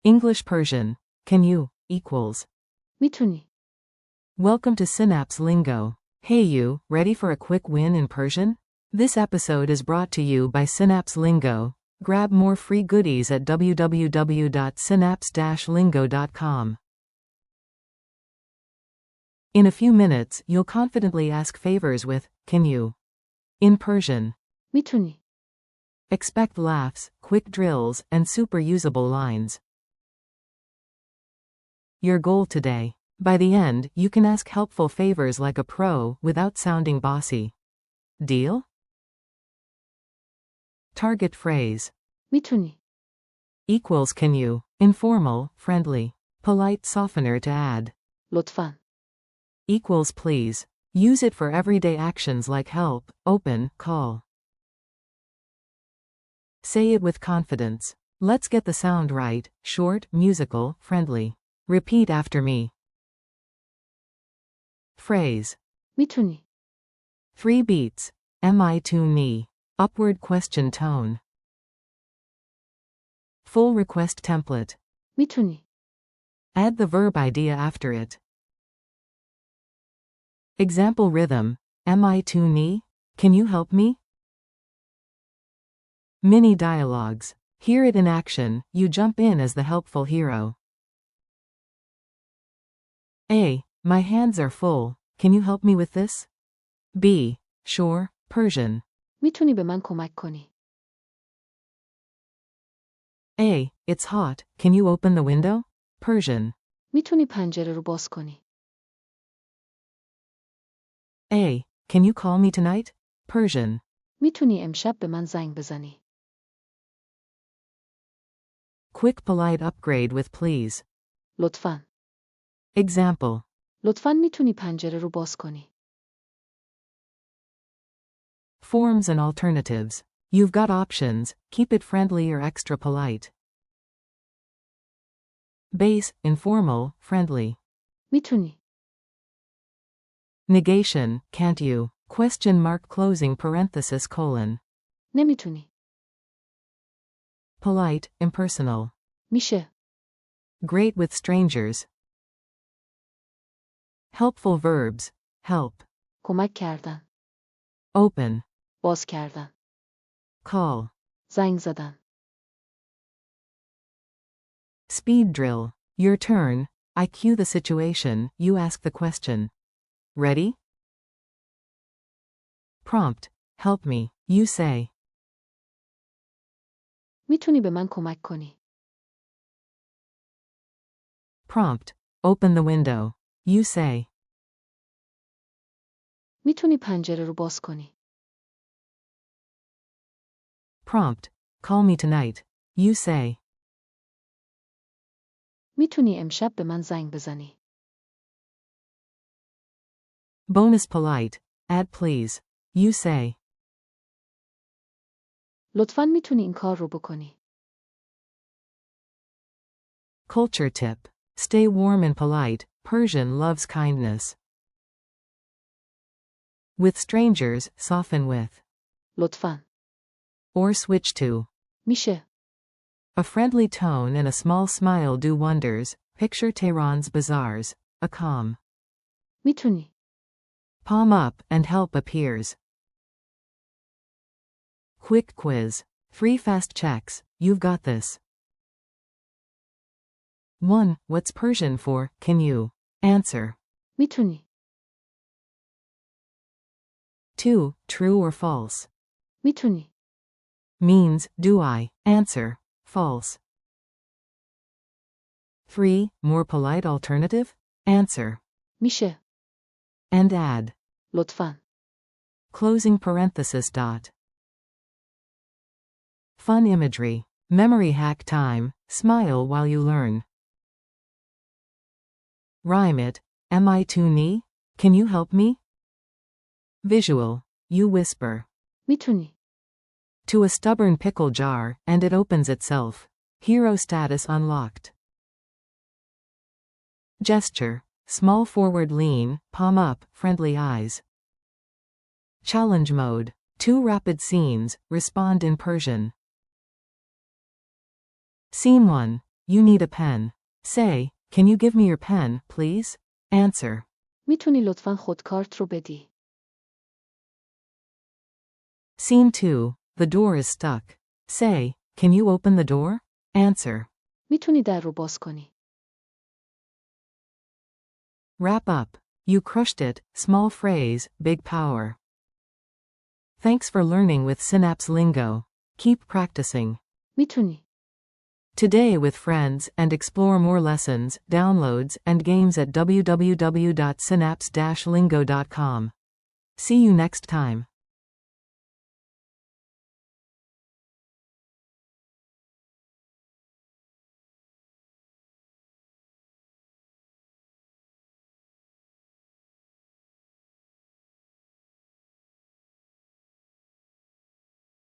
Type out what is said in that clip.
English Persian. Can you equals. میتونی. Welcome to Synapse Lingo. Hey you, ready for a quick win in Persian? This episode is brought to you by Synapse Lingo. Grab more free goodies at www.synapse-lingo.com. In a few minutes, you'll confidently ask favors with, can you? In Persian. میتونی. Expect laughs, quick drills, and super usable lines. Your goal today. By the end, you can ask helpful favors like a pro without sounding bossy. Deal? Target phrase. میتونی. Equals can you. Informal, friendly. Polite softener to add. لطفاً. Equals please. Use it for everyday actions like help, open, call. Say it with confidence. Let's get the sound right, short, musical, friendly. Repeat after me. Phrase. میتونی. 3 beats. Ch.22. Upward question tone. Full request template. میتونی. Add the verb idea after it. Example rhythm. Ch.22. Can you help me? Mini dialogues. Hear it in action, you jump in as the helpful hero. A. My hands are full. Can you help me with this? B. Sure, Persian. میتونی به من کمک کنی. A. It's hot. Can you open the window? Persian. میتونی پنجره رو باز کنی. A. Can you call me tonight? Persian. میتونی امشب به من زنگ بزنی. Quick polite upgrade with please. لطفاً. Example. لطفاً میتونی پنجره رو باز کنی. Forms and alternatives. You've got options, keep it friendly or extra polite. Base, informal, friendly. میتونی. Negation, can't you? Question mark closing parenthesis colon. نمیتونی. Polite, impersonal. میشه. Great with strangers. Helpful verbs. Help. کمک کردن. Open. باز کردن. Call. زنگ زدن. Speed drill. Your turn. I cue the situation, you ask the question. Ready? Prompt. Help me, you say. میتونی به من کمک کنی. Prompt. Open the window. You say. میتونی پنجره رو باز کنی. Prompt. Call me tonight. You say. میتونی امشب به من زنگ بزنی. Bonus polite. Add please. You say. لطفاً میتونی این کار رو بکنی. Culture tip. Stay warm and polite. Persian loves kindness. With strangers, soften with. لطفاً. Or switch to. میشه. A friendly tone and a small smile do wonders. Picture Tehran's bazaars. A calm. میتونی. Palm up and help appears. Quick quiz. 3 fast checks. You've got this. 1. What's Persian for, can you? Answer. میتونی. 2. True or false? میتونی. Means, do I? Answer. False. 3. More polite alternative? Answer. میشه. And add. لطفاً. Closing parenthesis dot. Fun imagery. Memory hack time. Smile while you learn. Rhyme it. Ch.22. Can you help me? Visual. You whisper. میتونی. To a stubborn pickle jar, and it opens itself. Hero status unlocked. Gesture. Small forward lean, palm up, friendly eyes. Challenge mode. 2 rapid scenes, respond in Persian. Scene 1. You need a pen. Say, can you give me your pen, please? Answer. میتونی لطفاً خودکارت رو بدی؟ Scene 2. The door is stuck. Say, can you open the door? Answer. میتونی در رو باز کنی؟ Wrap up. You crushed it. Small phrase, big power. Thanks for learning with Synapse Lingo. Keep practicing. میتونی. Today with friends, and explore more lessons, downloads, and games at www.synapse-lingo.com. See you next time.